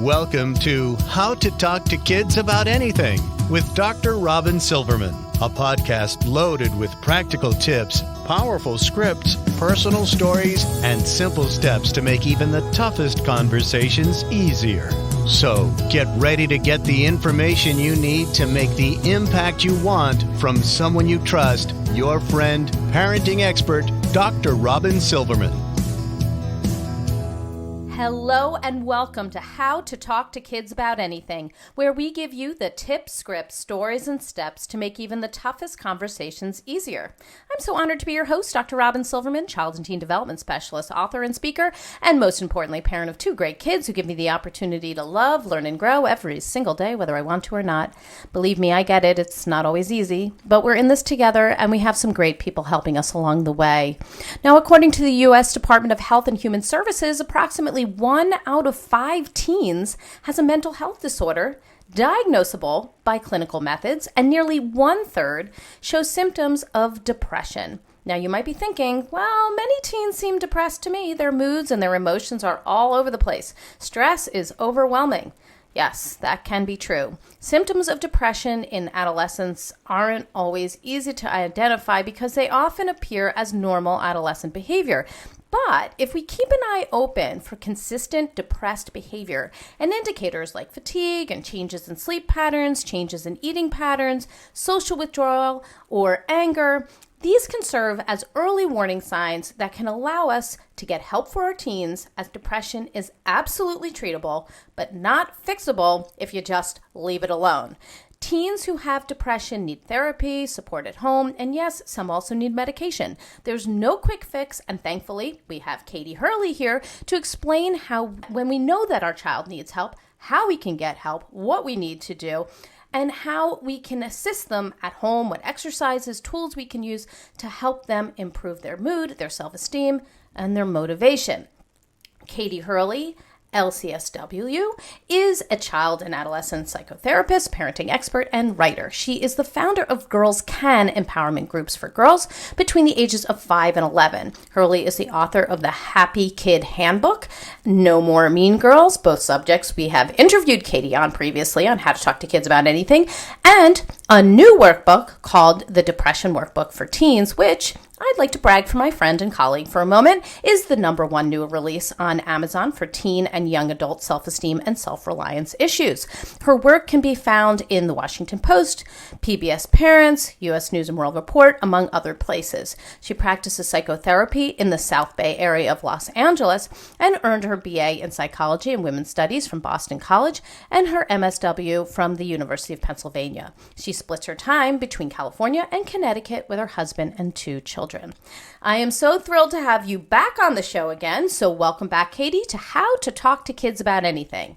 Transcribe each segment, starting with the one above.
Welcome to How to Talk to Kids About Anything with Dr. Robyn Silverman, a podcast loaded with practical tips, powerful scripts, personal stories, and simple steps to make even the toughest conversations easier. So get ready to get the information you need to make the impact you want from someone you trust, your friend, parenting expert, Dr. Robyn Silverman. Hello and welcome to How to Talk to Kids About Anything, where we give you the tips, scripts, stories, and steps to make even the toughest conversations easier. I'm so honored to be your host, Dr. Robyn Silverman, child and teen development specialist, author, and speaker, and most importantly, parent of two great kids who give me the opportunity to love, learn, and grow every single day, whether I want to or not. Believe me, I get it. It's not always easy, but we're in this together, and we have some great people helping us along the way. Now, according to the U.S. Department of Health and Human Services, approximately 1 out of 5 teens has a mental health disorder diagnosable by clinical methods, and nearly 1/3 show symptoms of depression. Now, you might be thinking, well, many teens seem depressed to me. Their moods and their emotions are all over the place. Stress is overwhelming. Yes, that can be true. Symptoms of depression in adolescence aren't always easy to identify because they often appear as normal adolescent behavior. But if we keep an eye open for consistent depressed behavior and indicators like fatigue and changes in sleep patterns, changes in eating patterns, social withdrawal, or anger, these can serve as early warning signs that can allow us to get help for our teens, as depression is absolutely treatable, but not fixable if you just leave it alone. Teens who have depression need therapy, support at home, and yes, some also need medication. There's no quick fix, and thankfully, we have Katie Hurley here to explain how, when we know that our child needs help, how we can get help, what we need to do, and how we can assist them at home, what exercises, tools we can use to help them improve their mood, their self-esteem, and their motivation. Katie Hurley, LCSW, is a child and adolescent psychotherapist, parenting expert, and writer. She is the founder of Girls Can empowerment groups for girls between the ages of 5 and 11. Hurley is the author of the Happy Kid Handbook, No More Mean Girls, both subjects we have interviewed Katie on previously on How to Talk to Kids About Anything, and a new workbook called the Depression Workbook for Teens, which I'd like to brag for my friend and colleague for a moment, is the #1 new release on Amazon for teen and young adult self-esteem and self-reliance issues. Her work can be found in the Washington Post, PBS Parents, U.S. News and World Report, among other places. She practices psychotherapy in the South Bay area of Los Angeles and earned her BA in Psychology and Women's Studies from Boston College and her MSW from the University of Pennsylvania. She splits her time between California and Connecticut with her husband and 2 children. I am so thrilled to have you back on the show again. So welcome back, Katie, to How to Talk to Kids About Anything.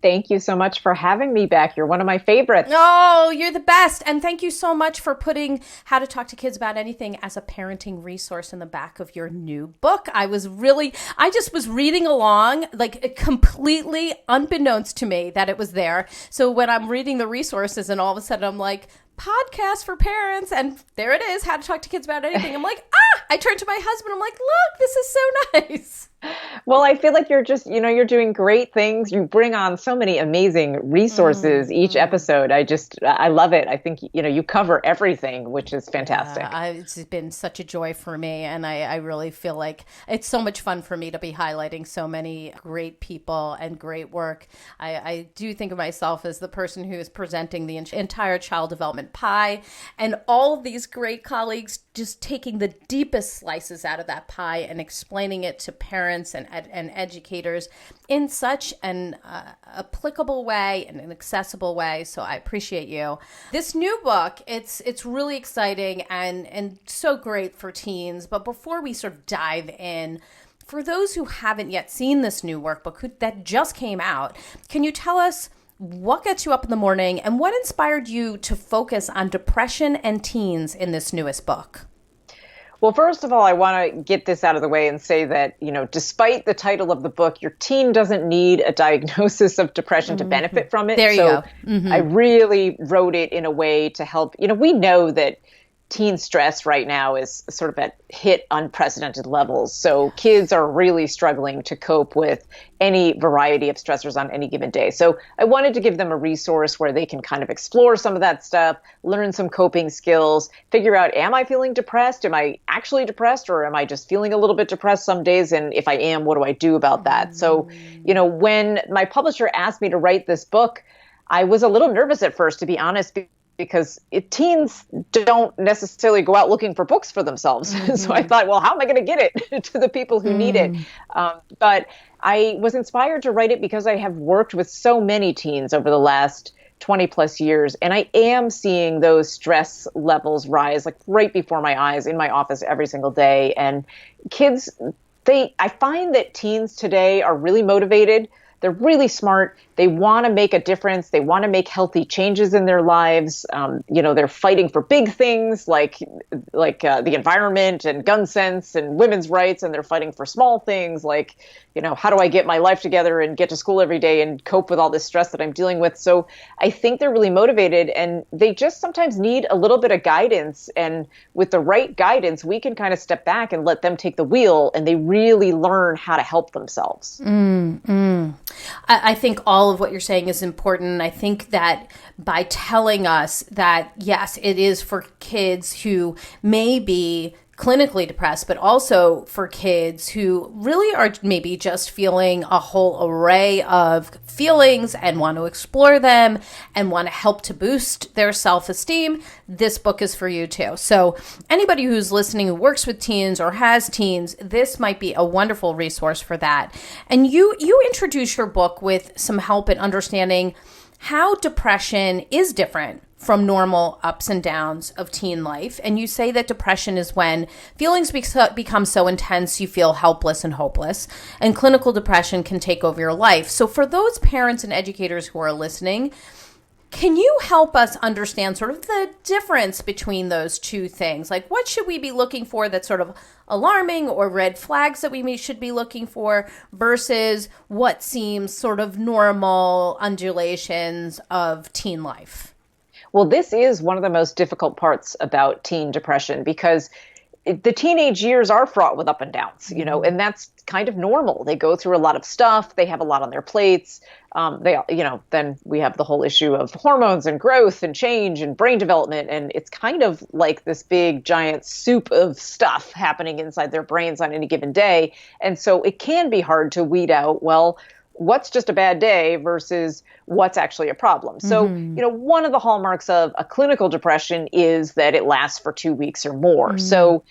Thank you so much for having me back. You're one of my favorites. Oh, you're the best. And thank you so much for putting How to Talk to Kids About Anything as a parenting resource in the back of your new book. I just was reading along, like completely unbeknownst to me that it was there. So when I'm reading the resources and all of a sudden I'm like, podcast for parents, and there it is, How to Talk to Kids About Anything. I'm like, I turned to my husband. I'm like, look, this is so nice. Well, I feel like you're just, you're doing great things. You bring on so many amazing resources each episode. I love it. I think, you cover everything, which is fantastic. It's been such a joy for me. And I really feel like it's so much fun for me to be highlighting so many great people and great work. I do think of myself as the person who is presenting the entire child development pie, and all of these great colleagues just taking the deepest slices out of that pie and explaining it to parents and educators in such an applicable way and an accessible way. So I appreciate you. This new book, it's really exciting and so great for teens. But before we sort of dive in, for those who haven't yet seen this new workbook that just came out, can you tell us what gets you up in the morning and what inspired you to focus on depression and teens in this newest book? Well, first of all, I want to get this out of the way and say that, despite the title of the book, your teen doesn't need a diagnosis of depression to benefit from it. There you go. I really wrote it in a way to help. We know that teen stress right now is sort of at hit unprecedented levels. So kids are really struggling to cope with any variety of stressors on any given day. So I wanted to give them a resource where they can kind of explore some of that stuff, learn some coping skills, figure out, am I feeling depressed? Am I actually depressed, or am I just feeling a little bit depressed some days? And if I am, what do I do about that? So, when my publisher asked me to write this book, I was a little nervous at first, to be honest, because teens don't necessarily go out looking for books for themselves. So I thought, well, how am I going to get it to the people who need it? But I was inspired to write it because I have worked with so many teens over the last 20 plus years. And I am seeing those stress levels rise like right before my eyes in my office every single day. And kids, I find that teens today are really motivated. They're really smart. They want to make a difference. They want to make healthy changes in their lives. They're fighting for big things like the environment and gun sense and women's rights. And they're fighting for small things like, how do I get my life together and get to school every day and cope with all this stress that I'm dealing with? So I think they're really motivated, and they just sometimes need a little bit of guidance. And with the right guidance, we can kind of step back and let them take the wheel, and they really learn how to help themselves. I think all of what you're saying is important. I think that by telling us that, yes, it is for kids who may be clinically depressed, but also for kids who really are maybe just feeling a whole array of feelings and want to explore them and want to help to boost their self-esteem, this book is for you too. So anybody who's listening who works with teens or has teens, this might be a wonderful resource for that. And you introduce your book with some help in understanding how depression is different from normal ups and downs of teen life. And you say that depression is when feelings become so intense you feel helpless and hopeless, and clinical depression can take over your life. So for those parents and educators who are listening, can you help us understand sort of the difference between those two things? Like, what should we be looking for that's sort of alarming, or red flags that we should be looking for, versus what seems sort of normal undulations of teen life? Well, this is one of the most difficult parts about teen depression, because the teenage years are fraught with up and downs, and that's kind of normal. They go through a lot of stuff. They have a lot on their plates. Then we have the whole issue of hormones and growth and change and brain development. And it's kind of like this big giant soup of stuff happening inside their brains on any given day. And so it can be hard to weed out, well, what's just a bad day versus what's actually a problem. So, one of the hallmarks of a clinical depression is that it lasts for 2 weeks or more. So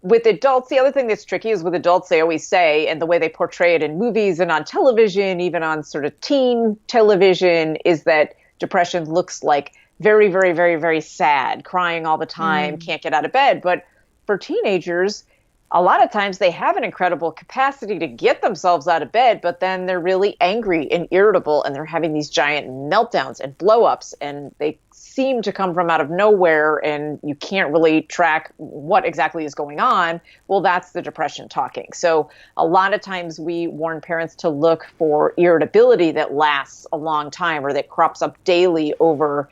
with adults, the other thing that's tricky is with adults, they always say, and the way they portray it in movies and on television, even on sort of teen television, is that depression looks like very, very, very, very sad, crying all the time, can't get out of bed. But for teenagers, a lot of times they have an incredible capacity to get themselves out of bed, but then they're really angry and irritable, and they're having these giant meltdowns and blow-ups, and they seem to come from out of nowhere, and you can't really track what exactly is going on. Well, that's the depression talking. So a lot of times we warn parents to look for irritability that lasts a long time, or that crops up daily over,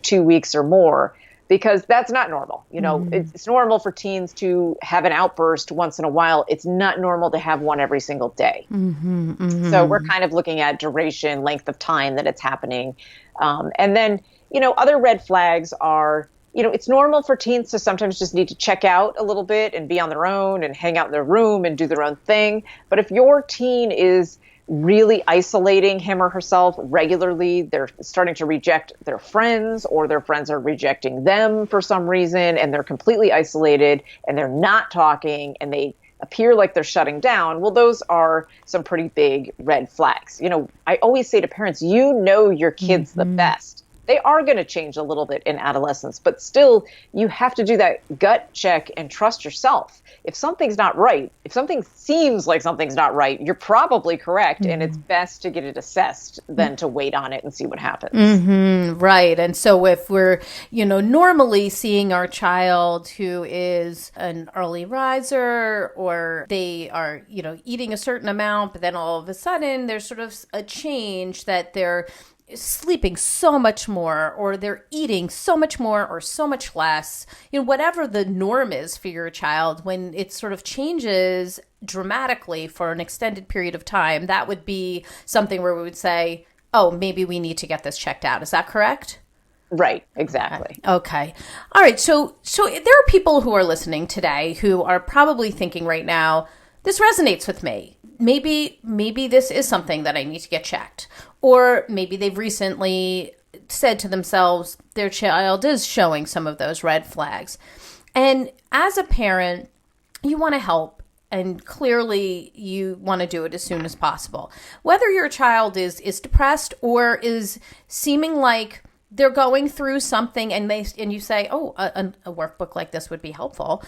2 weeks or more. Because that's not normal. It's normal for teens to have an outburst once in a while. It's not normal to have one every single day. So we're kind of looking at duration, length of time that it's happening. And then, other red flags are, it's normal for teens to sometimes just need to check out a little bit and be on their own and hang out in their room and do their own thing. But if your teen is really isolating him or herself regularly, they're starting to reject their friends, or their friends are rejecting them for some reason, and they're completely isolated and they're not talking and they appear like they're shutting down, well, those are some pretty big red flags. I always say to parents, your kids the best. They are going to change a little bit in adolescence, but still you have to do that gut check and trust yourself. If something's not right, if something seems like something's not right, you're probably correct. And it's best to get it assessed than to wait on it and see what happens. Right. And so if we're, normally seeing our child who is an early riser, or they are, eating a certain amount, but then all of a sudden there's sort of a change that they're sleeping so much more, or they're eating so much more or so much less, whatever the norm is for your child, when it sort of changes dramatically for an extended period of time, that would be something where we would say, oh, maybe we need to get this checked out. Is that correct? Right, exactly. Okay. All right. So there are people who are listening today who are probably thinking right now, this resonates with me. Maybe this is something that I need to get checked. Or maybe they've recently said to themselves, their child is showing some of those red flags. And as a parent, you want to help, and clearly you want to do it as soon as possible. Whether your child is depressed or is seeming like they're going through something, and you say, oh, a workbook like this would be helpful.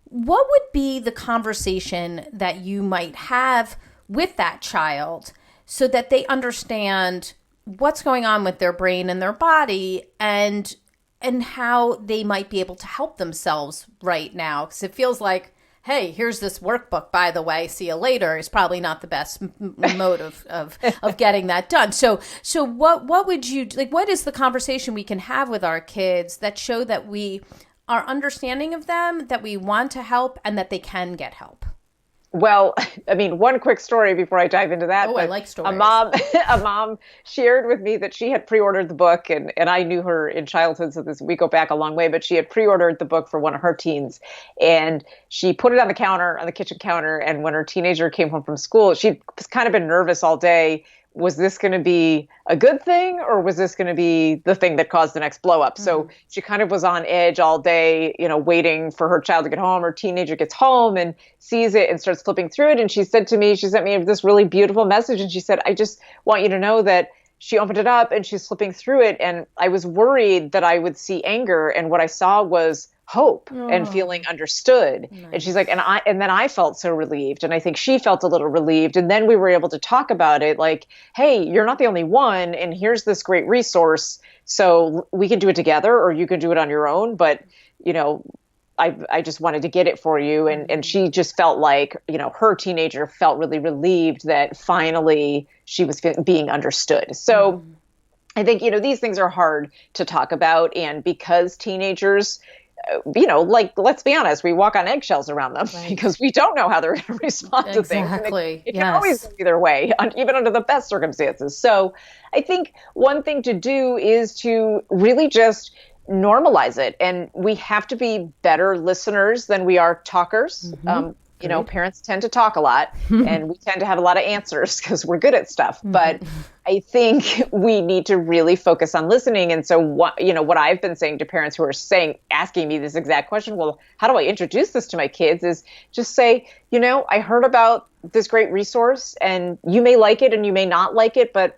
What would be the conversation that you might have with that child so that they understand what's going on with their brain and their body, and how they might be able to help themselves right now? Because it feels like, hey, here's this workbook, by the way, see you later, is probably not the best mode of getting that done. So what would you, like, what is the conversation we can have with our kids that show that we are understanding of them, that we want to help, and that they can get help? Well, I mean, one quick story before I dive into that. Oh, I like stories. A mom shared with me that she had pre-ordered the book, and I knew her in childhood, so we go back a long way, but she had pre-ordered the book for one of her teens, and she put it on the kitchen counter, and when her teenager came home from school, she'd kind of been nervous all day. Was this going to be a good thing, or was this going to be the thing that caused the next blow up? Mm-hmm. So she kind of was on edge all day, waiting for her child to get home. Her teenager gets home and sees it and starts flipping through it. And she said to me, she sent me this really beautiful message. And she said, I just want you to know that she opened it up and she's flipping through it. And I was worried that I would see anger. And what I saw was hope and feeling understood. Nice. And she's like, and then I felt so relieved. And I think she felt a little relieved. And then we were able to talk about it like, hey, you're not the only one. And here's this great resource. So we can do it together, or you can do it on your own. But, I just wanted to get it for you. And she just felt like, her teenager felt really relieved that finally she was being understood. So I think, these things are hard to talk about. And because teenagers, let's be honest, we walk on eggshells around them because we don't know how they're going to respond to things. Exactly. It can always go either way, even under the best circumstances. So I think one thing to do is to really just normalize it. And we have to be better listeners than we are talkers. Parents tend to talk a lot and we tend to have a lot of answers because we're good at stuff. But I think we need to really focus on listening. And so what I've been saying to parents who are asking me this exact question, well, how do I introduce this to my kids, is just say, I heard about this great resource and you may like it and you may not like it, but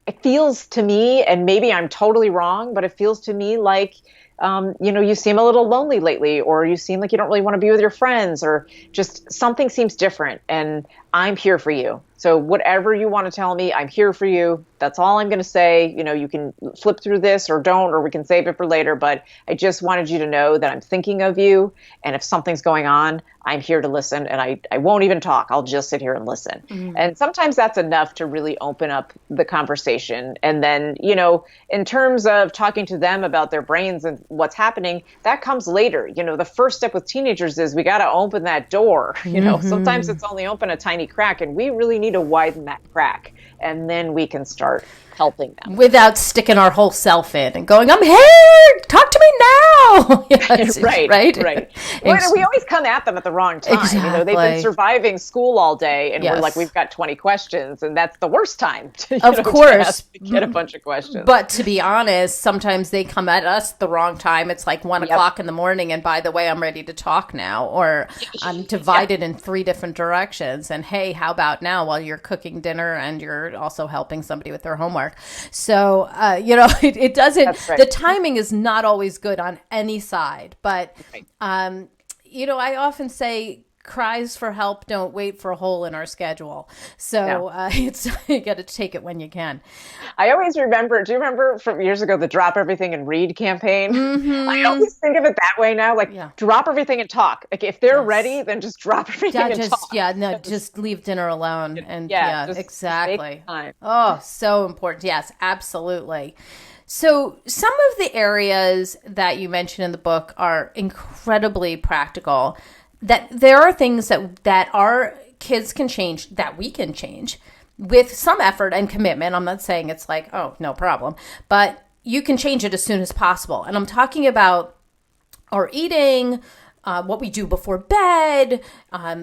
it feels to me, and maybe I'm totally wrong, but it feels to me like, you seem a little lonely lately, or you seem like you don't really want to be with your friends, or just something seems different, and I'm here for you. So whatever you want to tell me, I'm here for you. That's all I'm going to say. You can flip through this or don't, or we can save it for later. But I just wanted you to know that I'm thinking of you. And if something's going on, I'm here to listen. And I won't even talk. I'll just sit here and listen. Mm-hmm. And sometimes that's enough to really open up the conversation. And then, in terms of talking to them about their brains and what's happening, that comes later. The first step with teenagers is we got to open that door. Sometimes it's only open a tiny crack, and we really need to widen that crack, and then we can start helping them without sticking our whole self in and going, I'm here, talk to me now. Yes, right. We always come at them at the wrong time. Exactly. They've been surviving school all day, and we're like, we've got 20 questions, and that's the worst time to, of course, to get a bunch of questions. But to be honest, sometimes they come at us the wrong time. It's like 1 o'clock in the morning, and by the way, I'm ready to talk now, or I'm divided in 3 different directions. And hey, how about now while you're cooking dinner and you're also helping somebody with their homework? So, it doesn't, the timing is not always good on any side, but, I often say cries for help don't wait for a hole in our schedule. So it's you got to take it when you can. I always remember, do you remember from years ago, the drop everything and read campaign? Mm-hmm. I always think of it that way now, like drop everything and talk. Like if they're ready, then just drop everything and talk. Just leave dinner alone. And exactly. Oh, so important. Yes, absolutely. So some of the areas that you mentioned in the book are incredibly practical, that there are things that our kids can change, that we can change with some effort and commitment. I'm not saying it's like, oh, no problem, but you can change it as soon as possible. And I'm talking about our eating, what we do before bed,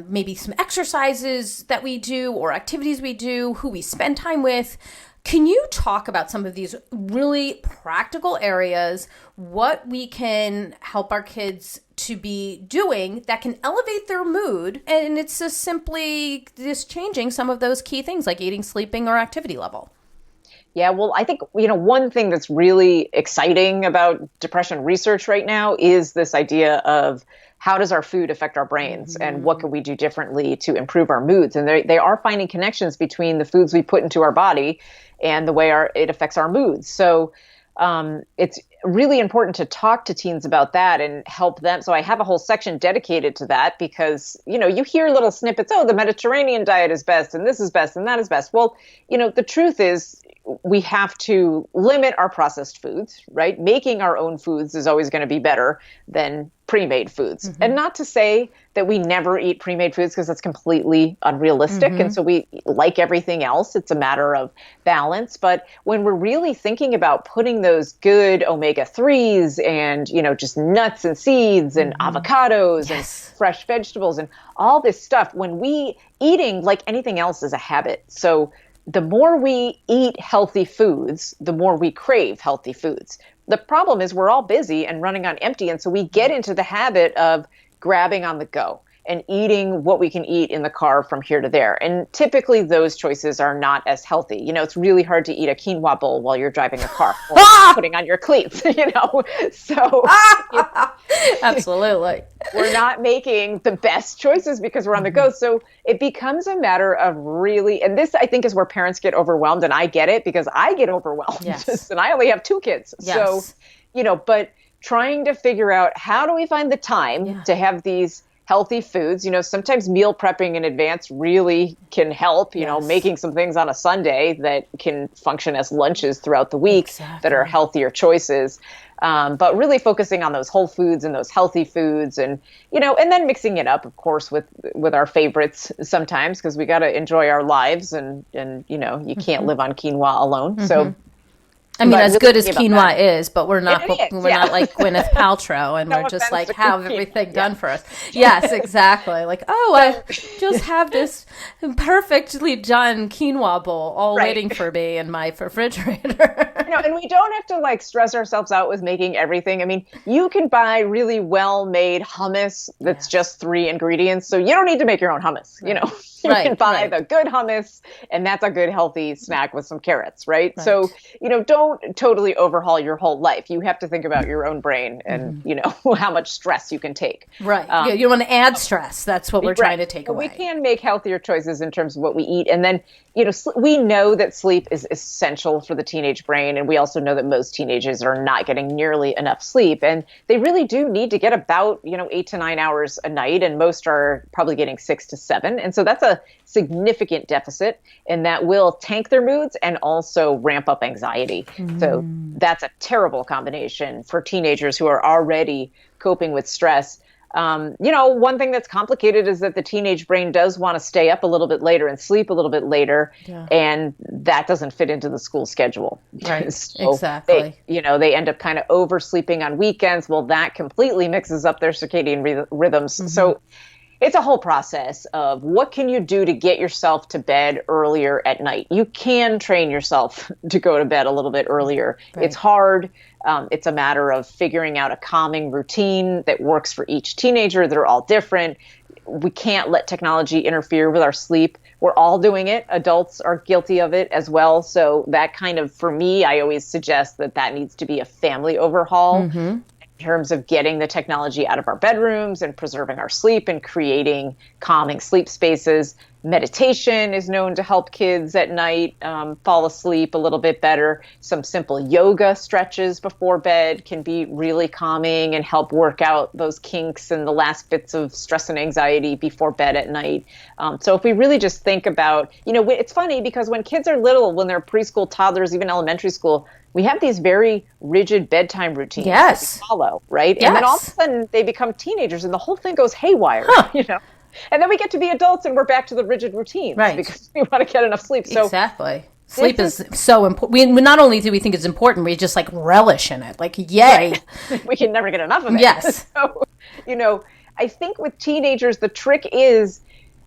maybe some exercises that we do or activities we do, who we spend time with. Can you talk about some of these really practical areas, what we can help our kids to be doing that can elevate their mood? And it's just simply just changing some of those key things like eating, sleeping, or activity level. Yeah, well, I think, one thing that's really exciting about depression research right now is this idea of how does our food affect our brains and what can we do differently to improve our moods? And they are finding connections between the foods we put into our body and the way it affects our moods. So it's really important to talk to teens about that and help them. So I have a whole section dedicated to that because, you hear little snippets, oh, the Mediterranean diet is best and this is best and that is best. Well, the truth is we have to limit our processed foods, right? Making our own foods is always going to be better than pre-made foods. And not to say that we never eat pre-made foods because that's completely unrealistic. And so we like everything else. It's a matter of balance. But when we're really thinking about putting those good omega-3s and, just nuts and seeds and avocados and fresh vegetables and all this stuff, when eating like anything else is a habit. So the more we eat healthy foods, the more we crave healthy foods. The problem is we're all busy and running on empty. And so we get into the habit of grabbing on the go and eating what we can eat in the car from here to there. And typically those choices are not as healthy. It's really hard to eat a quinoa bowl while you're driving a car or putting on your cleats, So absolutely. We're not making the best choices because we're on the go. So it becomes a matter of really, and this I think is where parents get overwhelmed, and I get it because I get overwhelmed. Yes. And I only have 2 kids. Yes. So, but trying to figure out how do we find the time to have these healthy foods. Sometimes meal prepping in advance really can help, making some things on a Sunday that can function as lunches throughout the week that are healthier choices. But really focusing on those whole foods and those healthy foods and, and then mixing it up, of course, with our favorites sometimes because we got to enjoy our lives and, you can't live on quinoa alone. So I mean, as good as quinoa is, but we're not like Gwyneth Paltrow, and No we're just offense like to have cooking. everything done for us. Yes, exactly. Like, I just have this perfectly done quinoa bowl all waiting for me in my refrigerator. And we don't have to stress ourselves out with making everything. I mean, you can buy really well-made hummus that's just 3 ingredients, so you don't need to make your own hummus. You can buy the good hummus, and that's a good healthy snack with some carrots, right? So, don't totally overhaul your whole life. You have to think about your own brain and, how much stress you can take. Right. You don't want to add stress. That's what we're trying to take away. We can make healthier choices in terms of what we eat. And then, we know that sleep is essential for the teenage brain. And we also know that most teenagers are not getting nearly enough sleep. And they really do need to get about, 8 to 9 hours a night. And most are probably getting 6 to 7. And so that's a significant deficit, and that will tank their moods and also ramp up anxiety. So that's a terrible combination for teenagers who are already coping with stress. One thing that's complicated is that the teenage brain does want to stay up a little bit later and sleep a little bit later, and that doesn't fit into the school schedule. Right, so exactly. They end up kind of oversleeping on weekends. Well, that completely mixes up their circadian rhythms. So it's a whole process of what can you do to get yourself to bed earlier at night. You can train yourself to go to bed a little bit earlier. Right. It's hard. It's a matter of figuring out a calming routine that works for each teenager. They're all different. We can't let technology interfere with our sleep. We're all doing it. Adults are guilty of it as well. So that kind of, for me, I always suggest that needs to be a family overhaul. terms of getting the technology out of our bedrooms and preserving our sleep and creating calming sleep spaces. Meditation is known to help kids at night fall asleep a little bit better. Some simple yoga stretches before bed can be really calming and help work out those kinks and the last bits of stress and anxiety before bed at night. So if we really just think about, it's funny because when kids are little, when they're preschool, toddlers, even elementary school, we have these very rigid bedtime routines that we follow, right? Yes. And then all of a sudden they become teenagers and the whole thing goes haywire, And then we get to be adults and we're back to the rigid routines, right? Because we want to get enough sleep. So exactly. Sleep is so important. We not only do we think it's important, we just like relish in it. Like, yay. We can never get enough of it. Yes. So, I think with teenagers, the trick is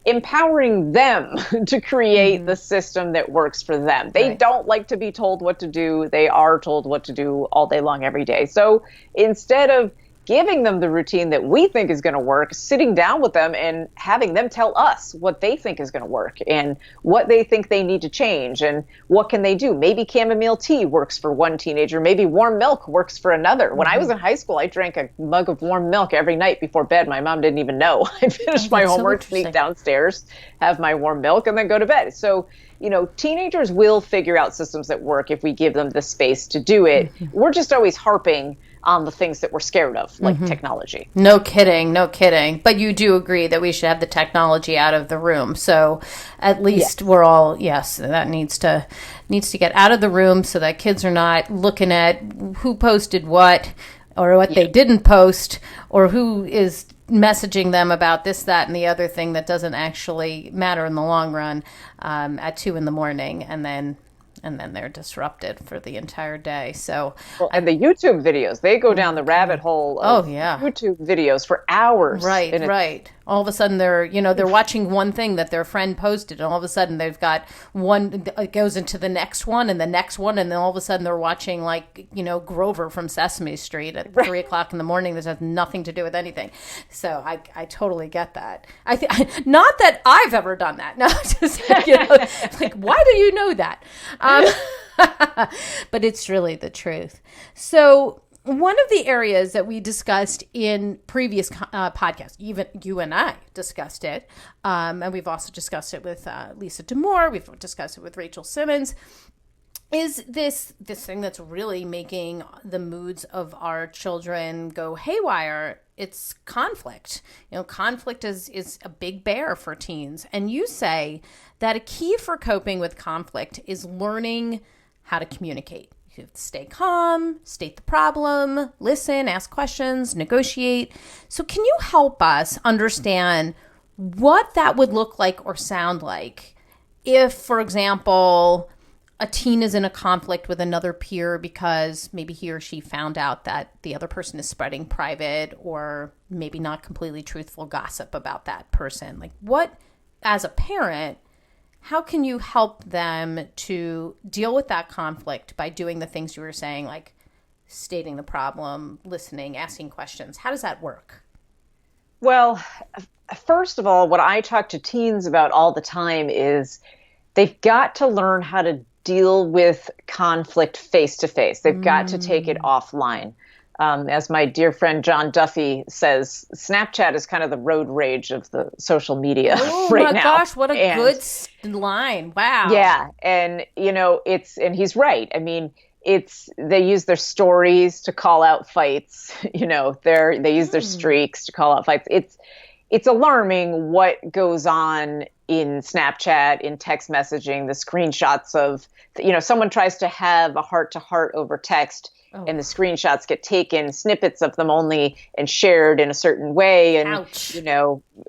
empowering them to create the system that works for them. They don't like to be told what to do. They are told what to do all day long, every day. So instead of giving them the routine that we think is going to work, sitting down with them and having them tell us what they think is going to work and what they think they need to change and what can they do. Maybe chamomile tea works for one teenager. Maybe warm milk works for another. When I was in high school, I drank a mug of warm milk every night before bed. My mom didn't even know. I finished my homework, sneak downstairs, have my warm milk, and then go to bed. So, teenagers will figure out systems that work if we give them the space to do it. We're just always harping on the things that we're scared of, like technology. No kidding. But you do agree that we should have the technology out of the room. So at least we're all, that needs to get out of the room so that kids are not looking at who posted what or what they didn't post or who is messaging them about this, that, and the other thing that doesn't actually matter in the long run at 2 a.m. and then they're disrupted for the entire day. So, and the YouTube videos, they go down the rabbit hole of YouTube videos for hours. Right. All of a sudden they're watching one thing that their friend posted, and all of a sudden they've got one, it goes into the next one and the next one, and then all of a sudden they're watching Grover from Sesame Street at 3 o'clock in the morning. This has nothing to do with anything. So I totally get that. Not that I've ever done that. No, just like, why do you know that? But it's really the truth. So one of the areas that we discussed in previous podcasts, even you and I discussed it, and we've also discussed it with Lisa D'Amour, we've discussed it with Rachel Simmons, is this thing that's really making the moods of our children go haywire. It's conflict. Conflict is a big bear for teens. And you say that a key for coping with conflict is learning how to communicate. You have to stay calm, state the problem, listen, ask questions, negotiate. So can you help us understand what that would look like or sound like if, for example, a teen is in a conflict with another peer because maybe he or she found out that the other person is spreading private or maybe not completely truthful gossip about that person? Like, what, as a parent, how can you help them to deal with that conflict by doing the things you were saying, like stating the problem, listening, asking questions? How does that work? Well, first of all, what I talk to teens about all the time is they've got to learn how to deal with conflict face to face. They've got to take it offline. As my dear friend John Duffy says, Snapchat is kind of the road rage of the social media right now. Oh my gosh, what a good line. Wow. Yeah. And, and he's right. I mean, they use their stories to call out fights. They use their streaks to call out fights. It's alarming what goes on in Snapchat, in text messaging, the screenshots of, someone tries to have a heart-to-heart over text, and the screenshots get taken, snippets of them only, and shared in a certain way. And, ouch.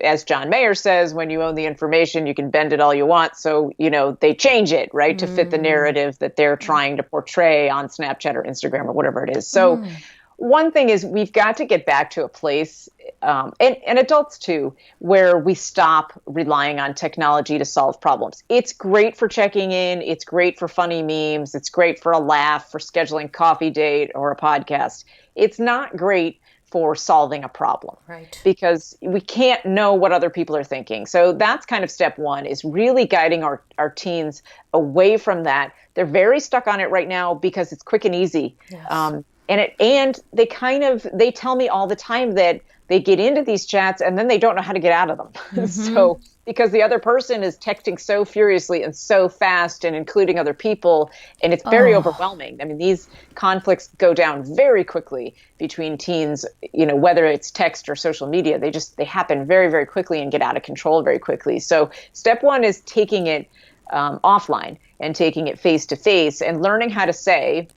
As John Mayer says, when you own the information, you can bend it all you want. So, they change it, right, to fit the narrative that they're trying to portray on Snapchat or Instagram or whatever it is. So one thing is we've got to get back to a place, and adults too, where we stop relying on technology to solve problems. It's great for checking in. It's great for funny memes. It's great for a laugh, for scheduling coffee date or a podcast. It's not great for solving a problem, right? Because we can't know what other people are thinking. So that's kind of step one, is really guiding our teens away from that. They're very stuck on it right now because it's quick and easy. Yes. And they tell me all the time that they get into these chats and then they don't know how to get out of them. Mm-hmm. So because the other person is texting so furiously and so fast and including other people, and it's very overwhelming. I mean, these conflicts go down very quickly between teens, whether it's text or social media. They happen very, very quickly and get out of control very quickly. So step one is taking it offline and taking it face to face and learning how to say,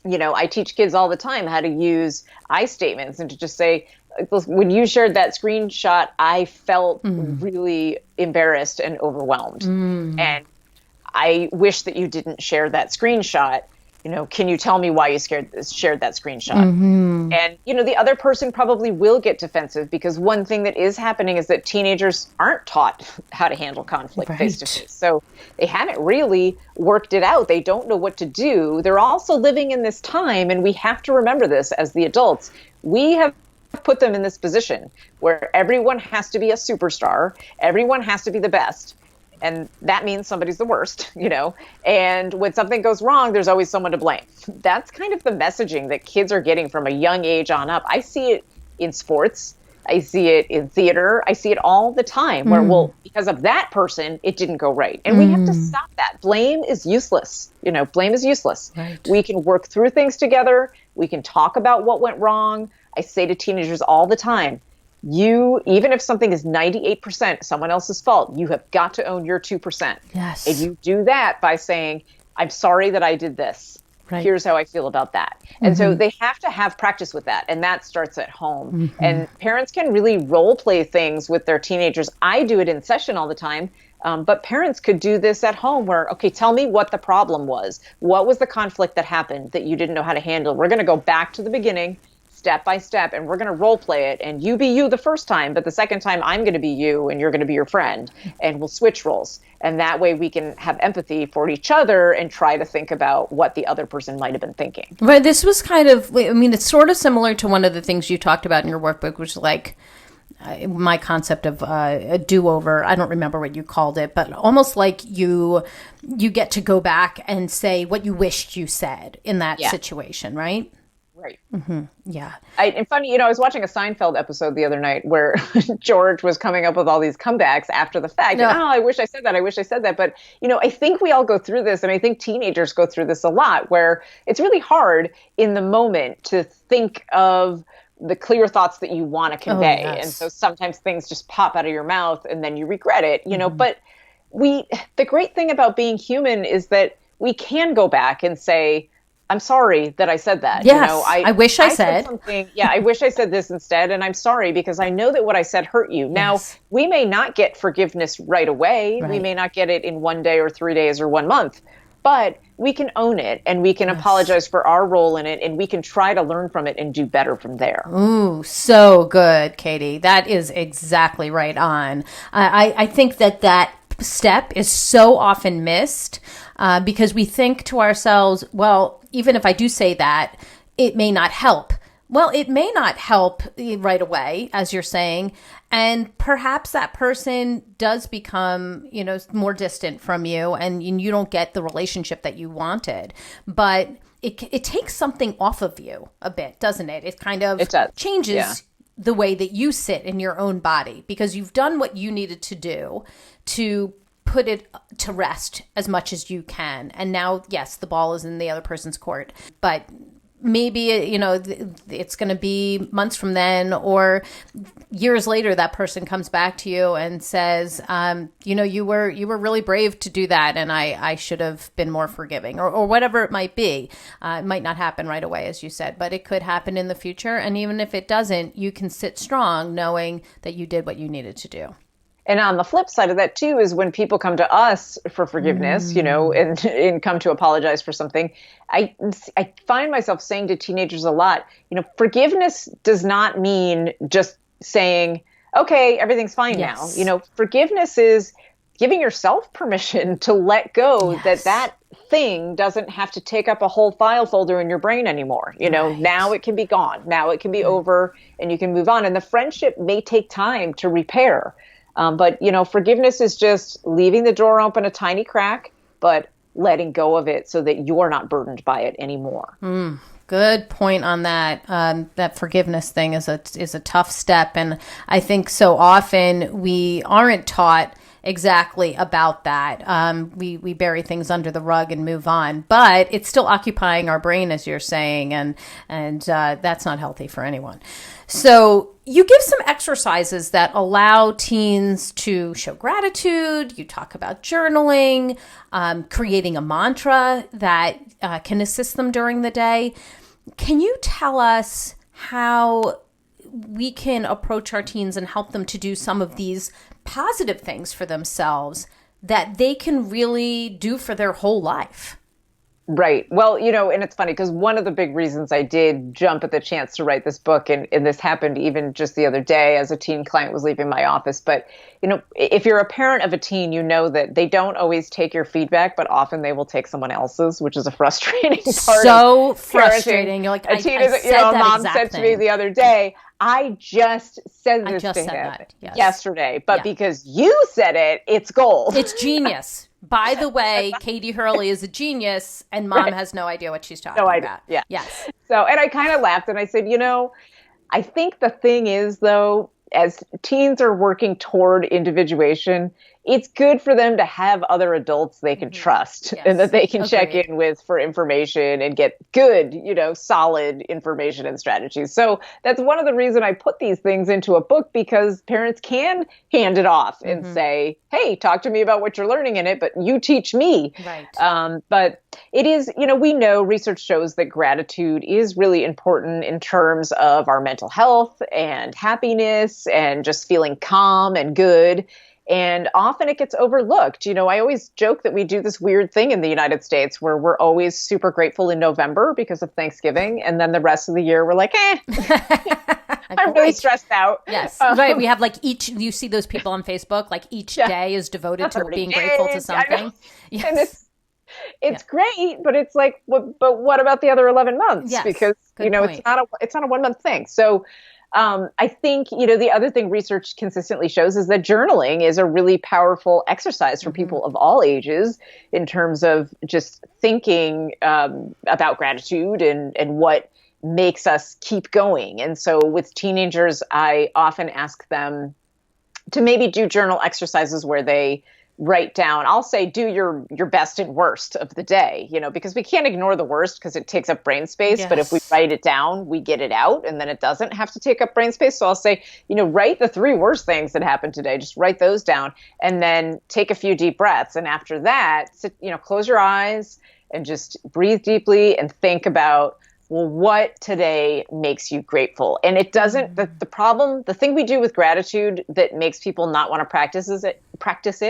I teach kids all the time how to use I statements and to just say, when you shared that screenshot, I felt really embarrassed and overwhelmed. And I wish that you didn't share that screenshot. Can you tell me why you shared that screenshot? And, the other person probably will get defensive, because one thing that is happening is that teenagers aren't taught how to handle conflict face to face. So they haven't really worked it out. They don't know what to do. They're also living in this time, and we have to remember this as the adults. We have put them in this position where everyone has to be a superstar. Everyone has to be the best. And that means somebody's the worst, and when something goes wrong, there's always someone to blame. That's kind of the messaging that kids are getting from a young age on up. I see it in sports. I see it in theater. I see it all the time where, because of that person, it didn't go right. And we have to stop that. Blame is useless. Blame is useless. Right. We can work through things together. We can talk about what went wrong. I say to teenagers all the time, even if something is 98% someone else's fault, you have got to own your 2%. Yes. And you do that by saying, I'm sorry that I did this. Right. Here's how I feel about that. And so they have to have practice with that. And that starts at home. And parents can really role play things with their teenagers. I do it in session all the time. But parents could do this at home where, okay, tell me what the problem was. What was the conflict that happened that you didn't know how to handle? We're going to go back to the beginning, step by step, and we're going to role play it. And you be you the first time, but the second time I'm going to be you and you're going to be your friend, and we'll switch roles. And that way we can have empathy for each other and try to think about what the other person might have been thinking. Right. This was it's sort of similar to one of the things you talked about in your workbook, which is like my concept of a do-over. I don't remember what you called it, but almost like you get to go back and say what you wished you said in that situation, right? Right. Yeah. And funny, I was watching a Seinfeld episode the other night where George was coming up with all these comebacks after the fact. No. And, I wish I said that. I wish I said that. But, I think we all go through this, and I think teenagers go through this a lot, where it's really hard in the moment to think of the clear thoughts that you want to convey. Oh, yes. And so sometimes things just pop out of your mouth and then you regret it, but the great thing about being human is that we can go back and say, I'm sorry that I said that. Yes, I wish I said something. Yeah, I wish I said this instead. And I'm sorry because I know that what I said hurt you. Now, we may not get forgiveness right away. Right. We may not get it in 1 day or 3 days or 1 month. But we can own it and we can apologize for our role in it, and we can try to learn from it and do better from there. Ooh, so good, Katie. That is exactly right on. I think that step is so often missed because we think to ourselves, well, even if I do say that, it may not help. Well, it may not help right away, as you're saying, and perhaps that person does become, more distant from you, and you don't get the relationship that you wanted. But it takes something off of you a bit, doesn't it? It kind of changes the way that you sit in your own body, because you've done what you needed to do to put it to rest as much as you can. And now, yes, the ball is in the other person's court, but maybe, it's going to be months from then or years later, that person comes back to you and says, you were really brave to do that. And I should have been more forgiving, or whatever it might be. It might not happen right away, as you said, but it could happen in the future. And even if it doesn't, you can sit strong knowing that you did what you needed to do. And on the flip side of that, too, is when people come to us for forgiveness, and come to apologize for something, I find myself saying to teenagers a lot, forgiveness does not mean just saying, okay, everything's fine now. Forgiveness is giving yourself permission to let go, that thing doesn't have to take up a whole file folder in your brain anymore. Now it can be gone. Now it can be over and you can move on. And the friendship may take time to repair. But forgiveness is just leaving the door open a tiny crack, but letting go of it so that you're not burdened by it anymore. Good point on that. That forgiveness thing is a tough step. And I think so often we aren't taught exactly about that. We bury things under the rug and move on, but it's still occupying our brain, as you're saying, and that's not healthy for anyone. So you give some exercises that allow teens to show gratitude. You talk about journaling, creating a mantra that can assist them during the day. Can you tell us how we can approach our teens and help them to do some of these positive things for themselves that they can really do for their whole life? Right. Well, and it's funny because one of the big reasons I did jump at the chance to write this book, and this happened even just the other day as a teen client was leaving my office. But, if you're a parent of a teen, you know that they don't always take your feedback, but often they will take someone else's, which is a frustrating part. So frustrating. You're like, a teen mom said to me the other day, I just said this to him yesterday, but because you said it, it's gold. It's genius. By the way, Katie Hurley is a genius, and mom has no idea what she's talking about. Yeah. Yes. So, and I kind of laughed and I said, I think the thing is, though, as teens are working toward individuation, it's good for them to have other adults they can trust and that they can check in with for information and get good, solid information and strategies. So that's one of the reasons I put these things into a book, because parents can hand it off and say, hey, talk to me about what you're learning in it, but you teach me. Right. But it is, we know research shows that gratitude is really important in terms of our mental health and happiness and just feeling calm and good. And often it gets overlooked. I always joke that we do this weird thing in the United States where we're always super grateful in November because of Thanksgiving. And then the rest of the year, we're like, I'm really stressed out. Yes. Right. We have you see those people on Facebook, each day is devoted to being grateful to something. Yes. And it's great, but it's like, but what about the other 11 months? Yes. Because, Good point. it's not a 1 month thing. So I think, the other thing research consistently shows is that journaling is a really powerful exercise for people of all ages in terms of just thinking about gratitude and what makes us keep going. And so with teenagers, I often ask them to maybe do journal exercises where they write down, I'll say, do your best and worst of the day, because we can't ignore the worst because it takes up brain space. Yes. But if we write it down, we get it out and then it doesn't have to take up brain space. So I'll say, write the 3 worst things that happened today. Just write those down and then take a few deep breaths. And after that, close your eyes and just breathe deeply and think about, well, what today makes you grateful? And it doesn't, the thing we do with gratitude that makes people not want to practice it,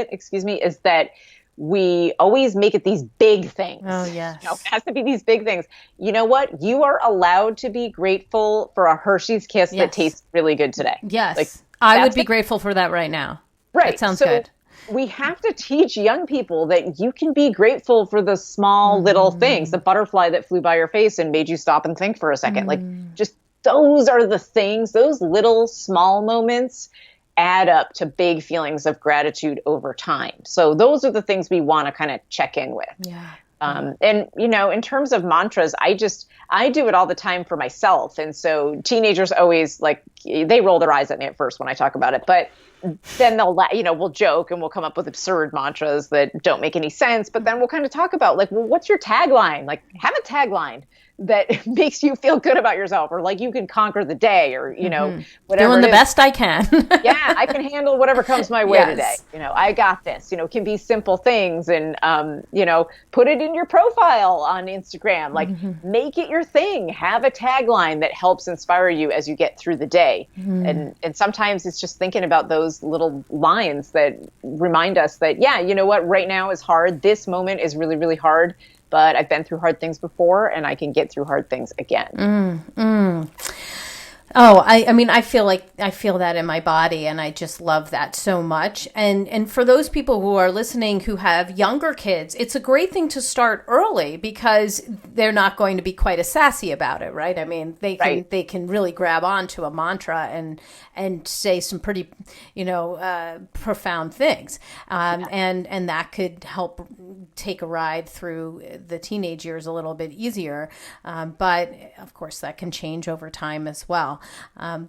is that we always make it these big things. Oh, yes. It has to be these big things. You know what? You are allowed to be grateful for a Hershey's Kiss that tastes really good today. Yes. I would be grateful for that right now. Right. That sounds good. We have to teach young people that you can be grateful for the small little things, the butterfly that flew by your face and made you stop and think for a second. Just those are the things, those little small moments add up to big feelings of gratitude over time. So those are the things we want to kind of check in with. Yeah. And, in terms of mantras, I do it all the time for myself. And so teenagers always they roll their eyes at me at first when I talk about it, but then we'll joke and we'll come up with absurd mantras that don't make any sense. But then we'll kind of talk about what's your tagline? Have a tagline that makes you feel good about yourself, or you can conquer the day, or, whatever. Doing the best I can. Yeah, I can handle whatever comes my way today. I got this, it can be simple things, and, put it in your profile on Instagram, make it your thing, have a tagline that helps inspire you as you get through the day. And sometimes it's just thinking about those little lines that remind us that, right now is hard. This moment is really, really hard. But I've been through hard things before, and I can get through hard things again. Oh, I mean, I feel that in my body, and I just love that so much. And for those people who are listening who have younger kids, it's a great thing to start early because they're not going to be quite as sassy about it, right? I mean, they can really grab onto a mantra and say some pretty, profound things, and that could help take a ride through the teenage years a little bit easier. But of course, that can change over time as well.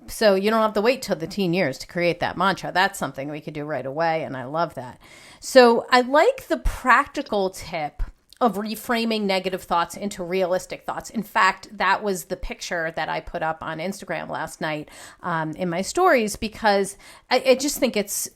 So you don't have to wait till the teen years to create that mantra. That's something we could do right away, and I love that. So I like the practical tip of reframing negative thoughts into realistic thoughts. In fact, that was the picture that I put up on Instagram last night in my stories, because I just think it's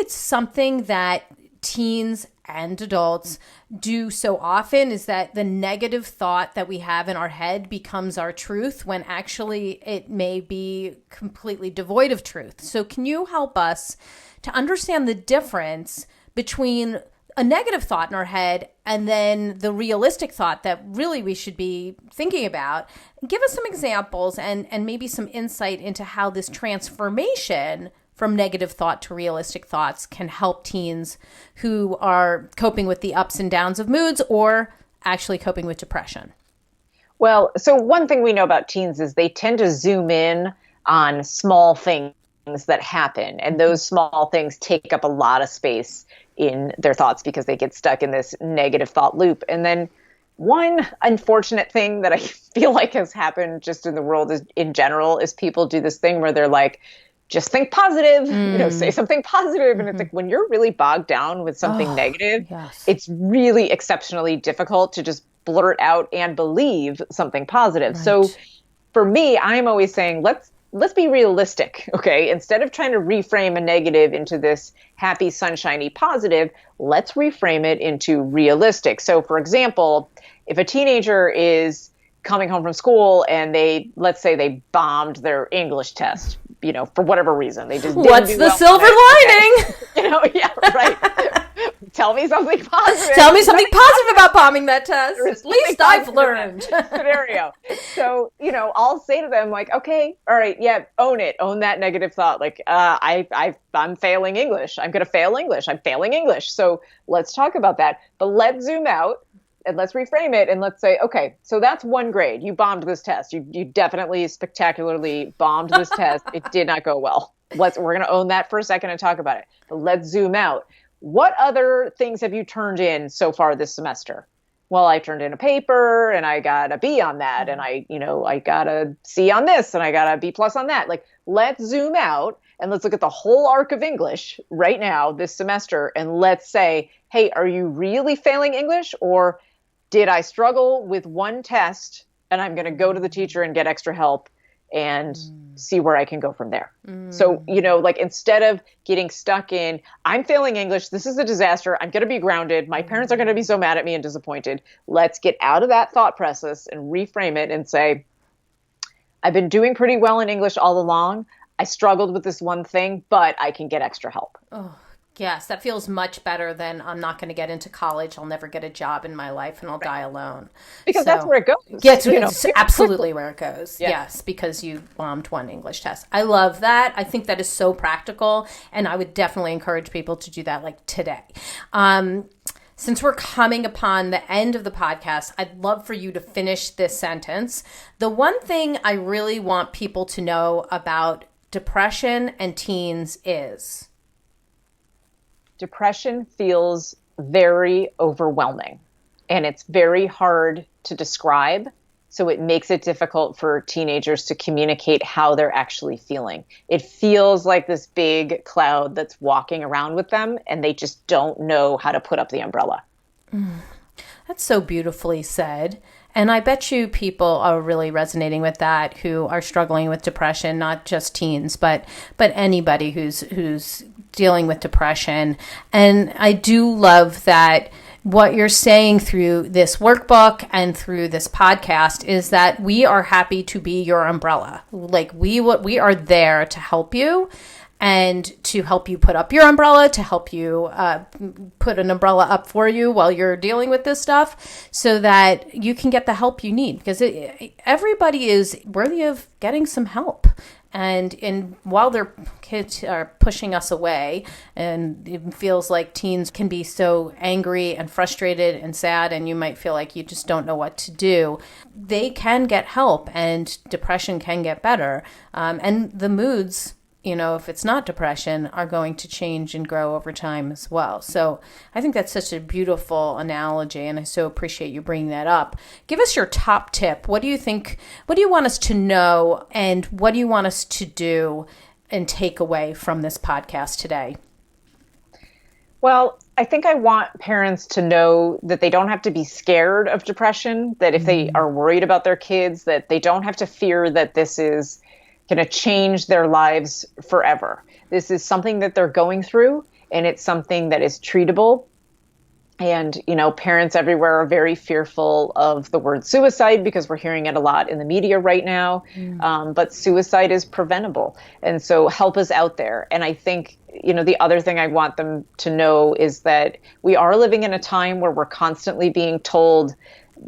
something that teens and adults do so often, is that the negative thought that we have in our head becomes our truth when actually it may be completely devoid of truth. So can you help us to understand the difference between a negative thought in our head and then the realistic thought that really we should be thinking about? Give us some examples and maybe some insight into how this transformation from negative thought to realistic thoughts can help teens who are coping with the ups and downs of moods or actually coping with depression. Well, so one thing we know about teens is they tend to zoom in on small things that happen, and those small things take up a lot of space in their thoughts because they get stuck in this negative thought loop. And then one unfortunate thing that I feel like has happened just in the world in general is people do this thing where they're like, just think positive, say something positive. And it's like, when you're really bogged down with something negative, it's really exceptionally difficult to just blurt out and believe something positive. Right. So for me, I'm always saying, let's be realistic. Okay. Instead of trying to reframe a negative into this happy, sunshiny positive, let's reframe it into realistic. So for example, if a teenager is coming home from school and let's say they bombed their English test, for whatever reason, they just didn't What's do the well silver lining? Yeah, right. Tell me something positive. Tell me something positive about bombing that test. At least I've learned. Scenario. So, I'll say to them like, okay, all right, yeah, own it. Own that negative thought. Like, I'm failing English. I'm going to fail English. I'm failing English. So let's talk about that. But let's zoom out and let's reframe it. And let's say, okay, so that's one grade. You bombed this test. You definitely spectacularly bombed this test. It did not go well. We're going to own that for a second and talk about it. But let's zoom out. What other things have you turned in so far this semester? Well, I turned in a paper and I got a B on that. And I got a C on this and I got a B plus on that. Like, let's zoom out and let's look at the whole arc of English right now this semester. And let's say, hey, are you really failing English, or did I struggle with one test and I'm going to go to the teacher and get extra help and see where I can go from there? So, instead of getting stuck in, I'm failing English, this is a disaster, I'm going to be grounded, my parents are going to be so mad at me and disappointed. Let's get out of that thought process and reframe it and say, I've been doing pretty well in English all along. I struggled with this one thing, but I can get extra help. Oh. Yes, that feels much better than I'm not going to get into college. I'll never get a job in my life and I'll die alone. Because that's where it goes. Yeah, it's absolutely where it goes. Yeah. Yes, because you bombed one English test. I love that. I think that is so practical. And I would definitely encourage people to do that like today. Since we're coming upon the end of the podcast, I'd love for you to finish this sentence. The one thing I really want people to know about depression and teens is... Depression feels very overwhelming and it's very hard to describe. So it makes it difficult for teenagers to communicate how they're actually feeling. It feels like this big cloud that's walking around with them and they just don't know how to put up the umbrella. That's so beautifully said. And I bet you people are really resonating with that who are struggling with depression, not just teens, but anybody who's dealing with depression. And I do love that what you're saying through this workbook and through this podcast is that we are happy to be your umbrella. Like we are there to help you. and to help you put up your umbrella, to help you put an umbrella up for you while you're dealing with this stuff so that you can get the help you need, because everybody is worthy of getting some help. And while their kids are pushing us away, and it feels like teens can be so angry and frustrated and sad, and you might feel like you just don't know what to do, they can get help, and depression can get better. And the moods, if it's not depression, are going to change and grow over time as well. So I think that's such a beautiful analogy, and I so appreciate you bringing that up. Give us your top tip. What do you think? What do you want us to know, and what do you want us to do and take away from this podcast today? Well, I think I want parents to know that they don't have to be scared of depression, that if they are worried about their kids, that they don't have to fear that this is going to change their lives forever. This is something that they're going through, and it's something that is treatable. And, parents everywhere are very fearful of the word suicide because we're hearing it a lot in the media right now. But suicide is preventable. And so help is out there. And I think, the other thing I want them to know is that we are living in a time where we're constantly being told,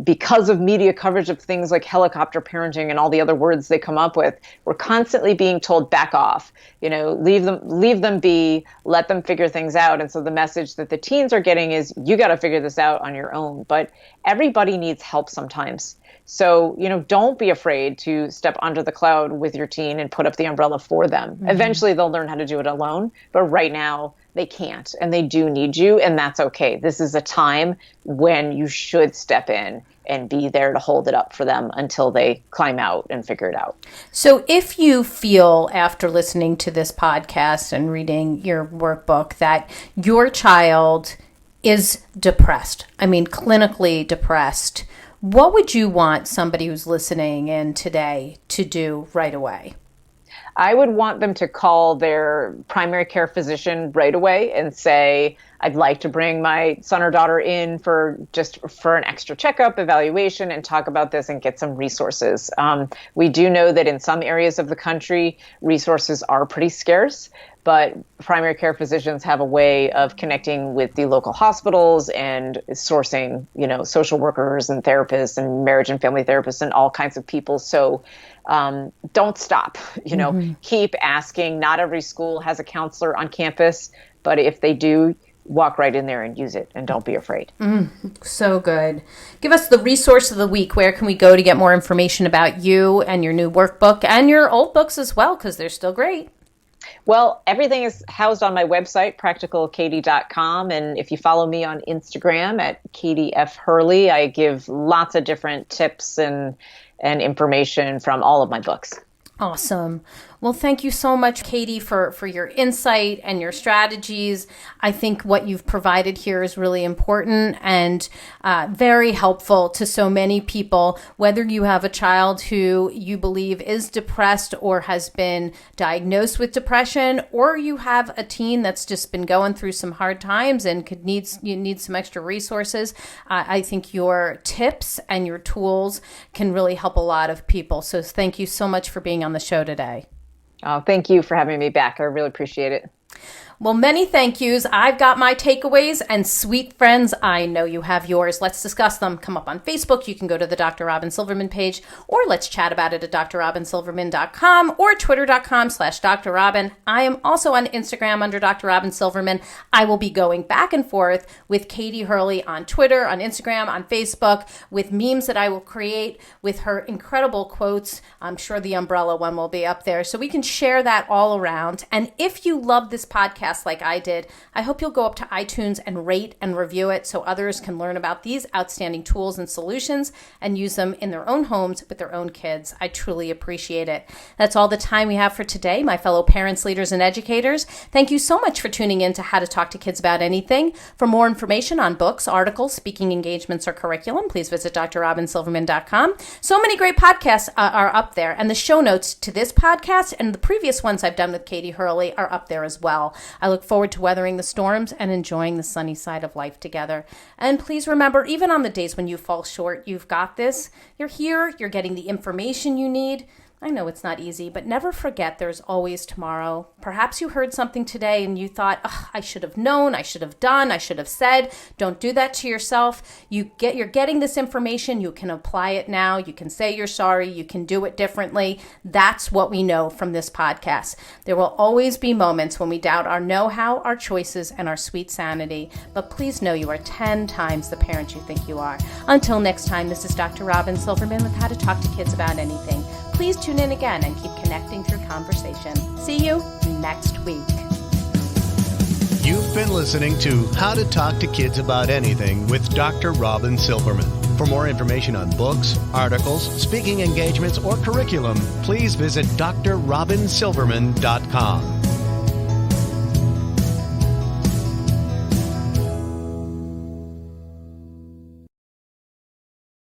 because of media coverage of things like helicopter parenting and all the other words they come up with, we're constantly being told, back off, leave them be, let them figure things out. And so the message that the teens are getting is, you got to figure this out on your own. But everybody needs help sometimes. So, don't be afraid to step under the cloud with your teen and put up the umbrella for them. Eventually they'll learn how to do it alone. But right now they can't, and they do need you, and that's okay. This is a time when you should step in and be there to hold it up for them until they climb out and figure it out. So if you feel, after listening to this podcast and reading your workbook, that your child is depressed, clinically depressed, what would you want somebody who's listening in today to do right away? I would want them to call their primary care physician right away and say, I'd like to bring my son or daughter in for an extra checkup, evaluation, and talk about this and get some resources. We do know that in some areas of the country, resources are pretty scarce, but primary care physicians have a way of connecting with the local hospitals and sourcing, social workers and therapists and marriage and family therapists and all kinds of people. So don't stop, keep asking. Not every school has a counselor on campus, but if they do, walk right in there and use it, and don't be afraid. So good. Give us the resource of the week. Where can we go to get more information about you and your new workbook and your old books as well, because they're still great? Well, everything is housed on my website, practicalkatie.com. And if you follow me on Instagram at Katie F. Hurley, I give lots of different tips and information from all of my books. Awesome. Well, thank you so much, Katie, for your insight and your strategies. I think what you've provided here is really important and very helpful to so many people, whether you have a child who you believe is depressed or has been diagnosed with depression, or you have a teen that's just been going through some hard times and you need some extra resources. I think your tips and your tools can really help a lot of people. So thank you so much for being on the show today. Oh, thank you for having me back. I really appreciate it. Well, many thank yous. I've got my takeaways, and sweet friends, I know you have yours. Let's discuss them. Come up on Facebook. You can go to the Dr. Robyn Silverman page, or let's chat about it at drrobynsilverman.com or twitter.com/Dr. Robyn. I am also on Instagram under Dr. Robyn Silverman. I will be going back and forth with Katie Hurley on Twitter, on Instagram, on Facebook, with memes that I will create with her incredible quotes. I'm sure the umbrella one will be up there, so we can share that all around. And if you love this podcast like I did, I hope you'll go up to iTunes and rate and review it so others can learn about these outstanding tools and solutions and use them in their own homes with their own kids. I truly appreciate it. That's all the time we have for today, my fellow parents, leaders, and educators. Thank you so much for tuning in to How to Talk to Kids About Anything. For more information on books, articles, speaking engagements, or curriculum, please visit drrobynsilverman.com. So many great podcasts are up there, and the show notes to this podcast and the previous ones I've done with Katie Hurley are up there as well. I look forward to weathering the storms and enjoying the sunny side of life together. And please remember, even on the days when you fall short, you've got this. You're here. You're getting the information you need. I know it's not easy, but never forget there's always tomorrow. Perhaps you heard something today and you thought, I should have known, I should have done, I should have said. Don't do that to yourself. You're getting this information. You can apply it now. You can say you're sorry. You can do it differently. That's what we know from this podcast. There will always be moments when we doubt our know-how, our choices, and our sweet sanity. But please know you are 10 times the parent you think you are. Until next time, this is Dr. Robyn Silverman with How to Talk to Kids About Anything. Please tune in again and keep connecting through conversation. See you next week. You've been listening to How to Talk to Kids About Anything with Dr. Robyn Silverman. For more information on books, articles, speaking engagements, or curriculum, please visit drrobynsilverman.com.